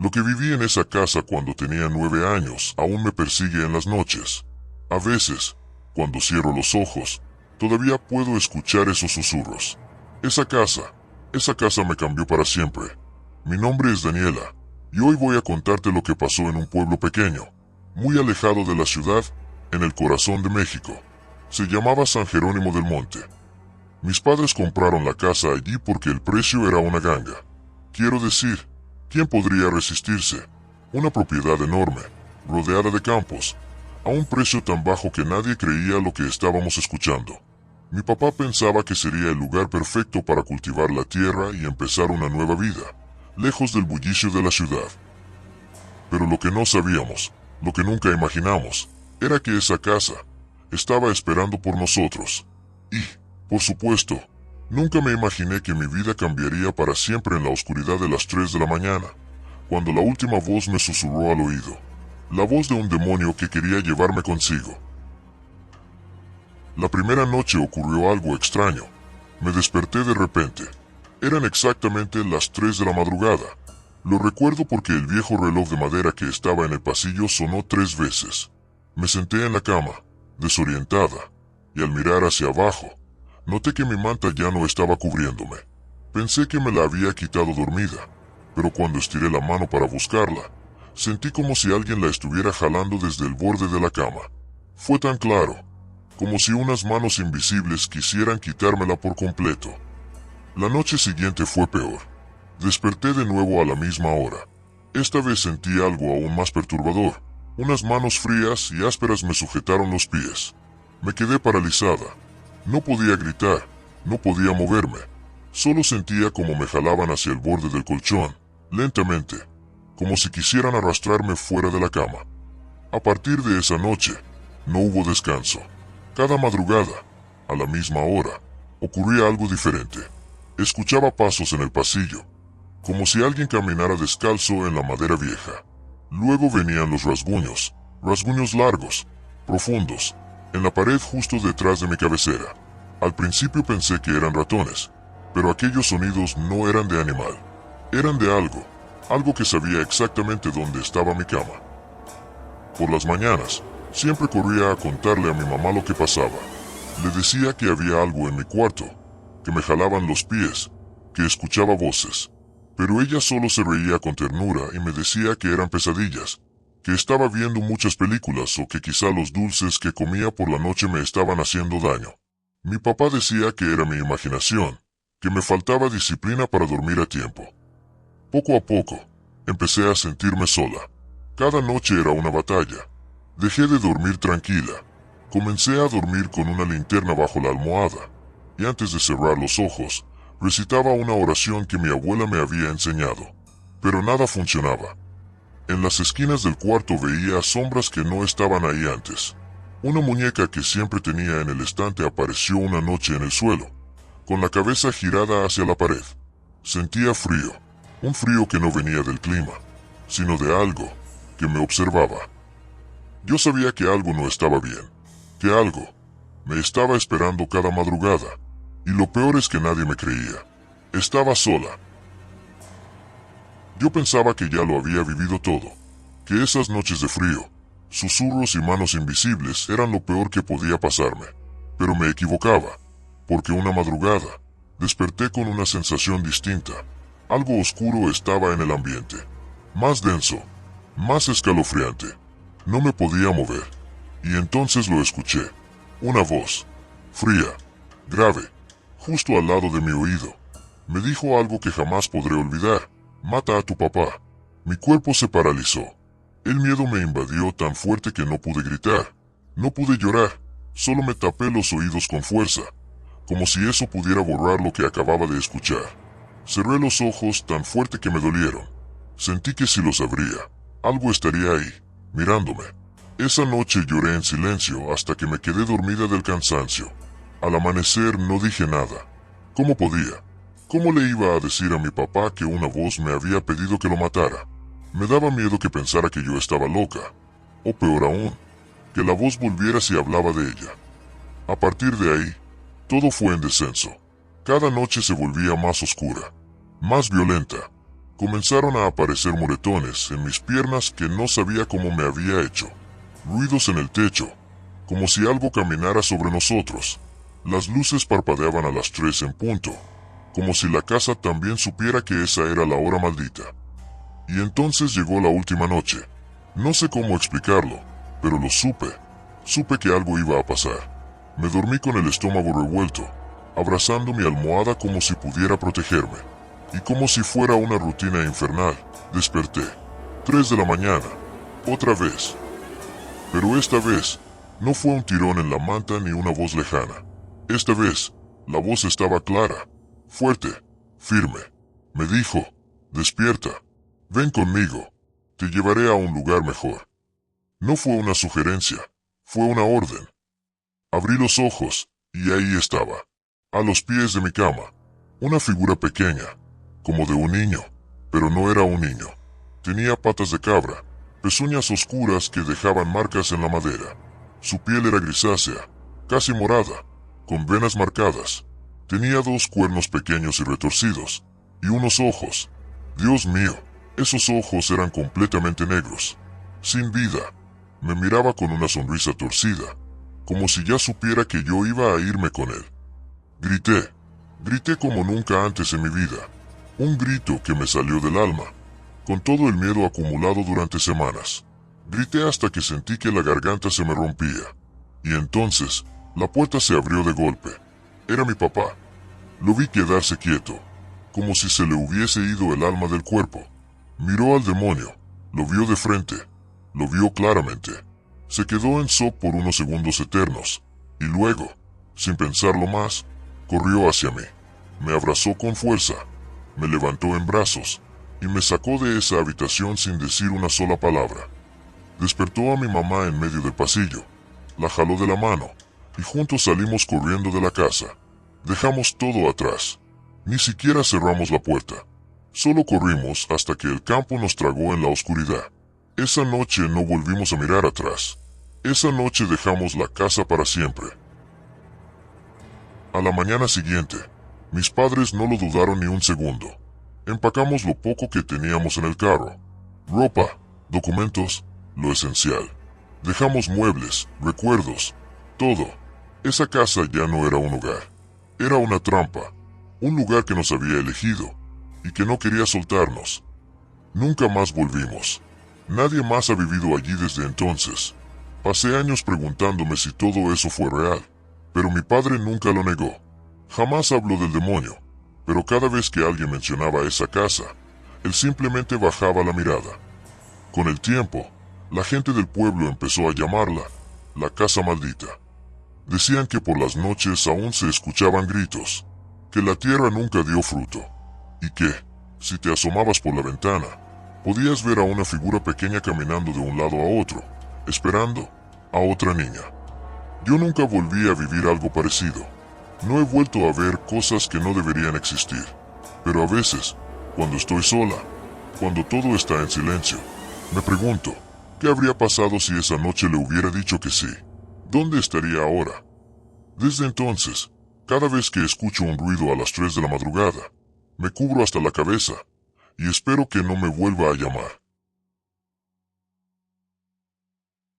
Lo que viví en esa casa cuando tenía 9 años aún me persigue en las noches. A veces, cuando cierro los ojos, todavía puedo escuchar esos susurros. Esa casa me cambió para siempre. Mi nombre es Daniela, y hoy voy a contarte lo que pasó en un pueblo pequeño, muy alejado de la ciudad, en el corazón de México. Se llamaba San Jerónimo del Monte. Mis padres compraron la casa allí porque el precio era una ganga. Quiero decir, ¿quién podría resistirse? Una propiedad enorme, rodeada de campos, a un precio tan bajo que nadie creía lo que estábamos escuchando. Mi papá pensaba que sería el lugar perfecto para cultivar la tierra y empezar una nueva vida, lejos del bullicio de la ciudad. Pero lo que no sabíamos, lo que nunca imaginamos, era que esa casa estaba esperando por nosotros. Y, por supuesto, nunca me imaginé que mi vida cambiaría para siempre en la oscuridad de las 3 de la mañana, cuando la última voz me susurró al oído, la voz de un demonio que quería llevarme consigo. La primera noche ocurrió algo extraño. Me desperté de repente. Eran exactamente las 3 de la madrugada. Lo recuerdo porque el viejo reloj de madera que estaba en el pasillo sonó 3 veces. Me senté en la cama, desorientada, y al mirar hacia abajo, noté que mi manta ya no estaba cubriéndome. Pensé que me la había quitado dormida, pero cuando estiré la mano para buscarla, sentí como si alguien la estuviera jalando desde el borde de la cama. Fue tan claro, como si unas manos invisibles quisieran quitármela por completo. La noche siguiente fue peor. Desperté de nuevo a la misma hora. Esta vez sentí algo aún más perturbador. Unas manos frías y ásperas me sujetaron los pies. Me quedé paralizada. No podía gritar, no podía moverme. Solo sentía como me jalaban hacia el borde del colchón, lentamente, como si quisieran arrastrarme fuera de la cama. A partir de esa noche, no hubo descanso. Cada madrugada, a la misma hora, ocurría algo diferente. Escuchaba pasos en el pasillo, como si alguien caminara descalzo en la madera vieja. Luego venían los rasguños largos, profundos, en la pared justo detrás de mi cabecera. Al principio pensé que eran ratones, pero aquellos sonidos no eran de animal. Eran de algo que sabía exactamente dónde estaba mi cama. Por las mañanas, siempre corría a contarle a mi mamá lo que pasaba. Le decía que había algo en mi cuarto, que me jalaban los pies, que escuchaba voces. Pero ella solo se reía con ternura y me decía que eran pesadillas, que estaba viendo muchas películas o que quizá los dulces que comía por la noche me estaban haciendo daño. Mi papá decía que era mi imaginación, que me faltaba disciplina para dormir a tiempo. Poco a poco, empecé a sentirme sola. Cada noche era una batalla. Dejé de dormir tranquila. Comencé a dormir con una linterna bajo la almohada, y antes de cerrar los ojos, recitaba una oración que mi abuela me había enseñado. Pero nada funcionaba. En las esquinas del cuarto veía sombras que no estaban ahí antes. Una muñeca que siempre tenía en el estante apareció una noche en el suelo, con la cabeza girada hacia la pared. Sentía frío, un frío que no venía del clima, sino de algo que me observaba. Yo sabía que algo no estaba bien, que algo me estaba esperando cada madrugada, y lo peor es que nadie me creía. Estaba sola. Yo pensaba que ya lo había vivido todo, que esas noches de frío, susurros y manos invisibles eran lo peor que podía pasarme, pero me equivocaba, porque una madrugada desperté con una sensación distinta. Algo oscuro estaba en el ambiente, más denso, más escalofriante. No me podía mover, y entonces lo escuché. Una voz, fría, grave, justo al lado de mi oído. Me dijo algo que jamás podré olvidar: mata a tu papá. Mi cuerpo se paralizó. El miedo me invadió tan fuerte que no pude gritar, no pude llorar, solo me tapé los oídos con fuerza, como si eso pudiera borrar lo que acababa de escuchar. Cerré los ojos tan fuerte que me dolieron. Sentí que si los abría, algo estaría ahí, mirándome. Esa noche lloré en silencio hasta que me quedé dormida del cansancio. Al amanecer no dije nada. ¿Cómo podía? ¿Cómo le iba a decir a mi papá que una voz me había pedido que lo matara? Me daba miedo que pensara que yo estaba loca, o peor aún, que la voz volviera si hablaba de ella. A partir de ahí, todo fue en descenso. Cada noche se volvía más oscura, más violenta, Comenzaron a aparecer moretones en mis piernas que no sabía cómo me había hecho. Ruidos en el techo, como si algo caminara sobre nosotros. Las luces parpadeaban a las 3 en punto, como si la casa también supiera que esa era la hora maldita. Y entonces llegó la última noche. No sé cómo explicarlo, pero lo supe. Supe que algo iba a pasar. Me dormí con el estómago revuelto, abrazando mi almohada como si pudiera protegerme. Y como si fuera una rutina infernal, desperté. 3 de la mañana. Otra vez. Pero esta vez, no fue un tirón en la manta ni una voz lejana. Esta vez, la voz estaba clara, fuerte, firme. Me dijo, despierta, ven conmigo, te llevaré a un lugar mejor. No fue una sugerencia, fue una orden. Abrí los ojos, y ahí estaba, a los pies de mi cama, una figura pequeña, como de un niño, pero no era un niño. Tenía patas de cabra, pezuñas oscuras que dejaban marcas en la madera. Su piel era grisácea, casi morada, con venas marcadas. Tenía 2 cuernos pequeños y retorcidos, y unos ojos. Dios mío, esos ojos eran completamente negros, sin vida. Me miraba con una sonrisa torcida, como si ya supiera que yo iba a irme con él. Grité como nunca antes en mi vida. Un grito que me salió del alma, con todo el miedo acumulado durante semanas. Grité hasta que sentí que la garganta se me rompía. Y entonces, la puerta se abrió de golpe. Era mi papá. Lo vi quedarse quieto, como si se le hubiese ido el alma del cuerpo. Miró al demonio, lo vio de frente, lo vio claramente. Se quedó en shock por unos segundos eternos, y luego, sin pensarlo más, corrió hacia mí. Me abrazó con fuerza, me levantó en brazos, y me sacó de esa habitación sin decir una sola palabra. Despertó a mi mamá en medio del pasillo, la jaló de la mano, y juntos salimos corriendo de la casa. Dejamos todo atrás. Ni siquiera cerramos la puerta. Solo corrimos hasta que el campo nos tragó en la oscuridad. Esa noche no volvimos a mirar atrás. Esa noche dejamos la casa para siempre. A la mañana siguiente, mis padres no lo dudaron ni un segundo. Empacamos lo poco que teníamos en el carro. Ropa, documentos, lo esencial. Dejamos muebles, recuerdos, todo. Esa casa ya no era un hogar. Era una trampa, un lugar que nos había elegido y que no quería soltarnos. Nunca más volvimos. Nadie más ha vivido allí desde entonces. Pasé años preguntándome si todo eso fue real, pero mi padre nunca lo negó. Jamás habló del demonio, pero cada vez que alguien mencionaba esa casa, él simplemente bajaba la mirada. Con el tiempo, la gente del pueblo empezó a llamarla la casa maldita. Decían que por las noches aún se escuchaban gritos, que la tierra nunca dio fruto, y que, si te asomabas por la ventana, podías ver a una figura pequeña caminando de un lado a otro, esperando a otra niña. Yo nunca volví a vivir algo parecido. No he vuelto a ver cosas que no deberían existir, pero a veces, cuando estoy sola, cuando todo está en silencio, me pregunto, ¿qué habría pasado si esa noche le hubiera dicho que sí? ¿Dónde estaría ahora? Desde entonces, cada vez que escucho un ruido a las 3 de la madrugada, me cubro hasta la cabeza y espero que no me vuelva a llamar.